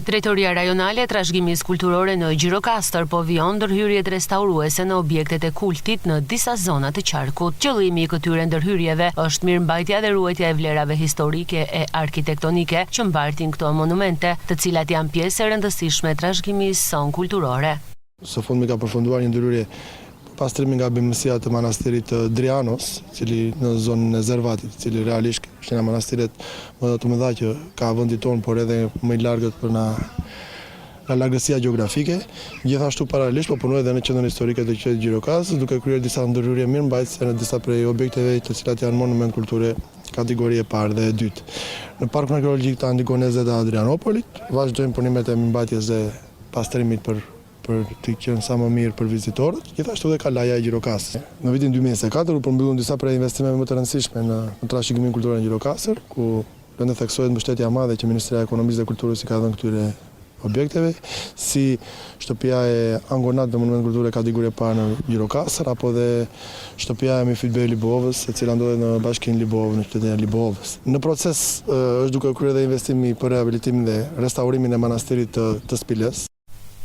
Drejtoria rajonale e trashëgimisë kulturore në Gjirokastër po vijon ndërhyrjet restauruese në objektet e kultit në disa zona të qarkut. Qëllimi i këtyre ndërhyrjeve është mirëmbajtja dhe ruajtja e vlerave historike e arkitektonike që mbartin këto monumente, të cilat janë pjesë e rëndësishme e trashëgimisë sonë kulturore. Së fundmi ka përfunduar një ndërhyrje pastrimi nga bimësia të manastirit Drianos, cili në zonën e Zervatit, cili realisht është një manastiret më të mëdha që ka vendi tonë, por edhe më i largët për nga largësia gjeografike. Gjithashtu paralelisht po punoj edhe në qendrën historike të qytetit Gjirokastër, duke kryer disa ndërhyrje mirëmbajtëse në disa prej objekteve të cilat janë monument kulture kategori e parë dhe e dytë. Në Parkun Arkeologjik të Antigoneze dhe Adrianopolit vazhdojmë punimet e mirëmbajtjes dhe pastrimit për të qenë sa më mirë për vizitorët, gjithashtu dhe kalaja e Gjirokastër. Në vitin 2024 u përmbyllën disa prej investimeve më të rëndësishme në trashëgiminë kulturore në Gjirokastër, ku lëndë theksohet mbështetja e madhe që Ministria e Ekonomisë dhe Kulturës i ka dhënë këtyre objekteve, si shtëpia e Angonat dhe monument kulturore kategori e parë në Gjirokastër, apo dhe shtëpia e Mifidbej Libovës, e cila ndodhet në bashkinë Libovë, në qytetin e Libovës. Në proces është duke kryer dhe investimi për rehabilitimin dhe restaurimin e manastirit të Spilës.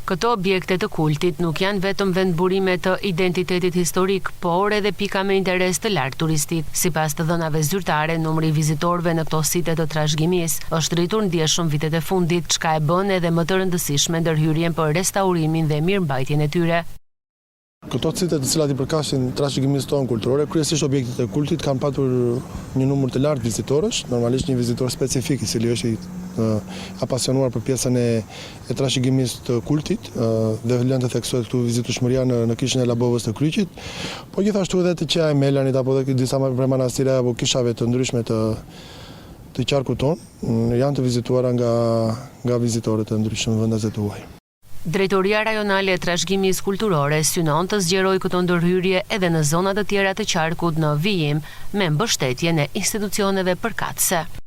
Këto objekte të kultit nuk janë vetëm vendburime të identitetit historik, por edhe pika me interes të lartë turistik. Sipas të dhënave zyrtare, numri i vizitorëve në këto site të trashëgimisë është rritur ndjeshëm vitet e fundit, çka e bën edhe më të rëndësishme ndërhyrjen për restaurimin dhe mirëmbajtjen e tyre. Këto site të cilat i përkashin trashëgimisë tonë kulturore, kryesisht objektet e kultit kanë patur një numër të lartë vizitorësh, normalisht një vizitor specifik i cili është apasionuar për pjesën e trashëgimisë të kultit dhe vlen të theksohet këtu vizitueshmëria në kishën e Labovës të Kryqit, po gjithashtu edhe të Qeja e Melanit apo dhe disa prej manastire apo kishave të ndryshme të qarkut tonë janë të vizituara nga vizitorët e ndryshëm vendaze të huaj. Drejtoria rajonale e trashëgimisë kulturore synon të zgjerojë këto ndërhyrje edhe në zona të tjera të qarkut në vijim me mbështetjen e institucioneve përkatëse.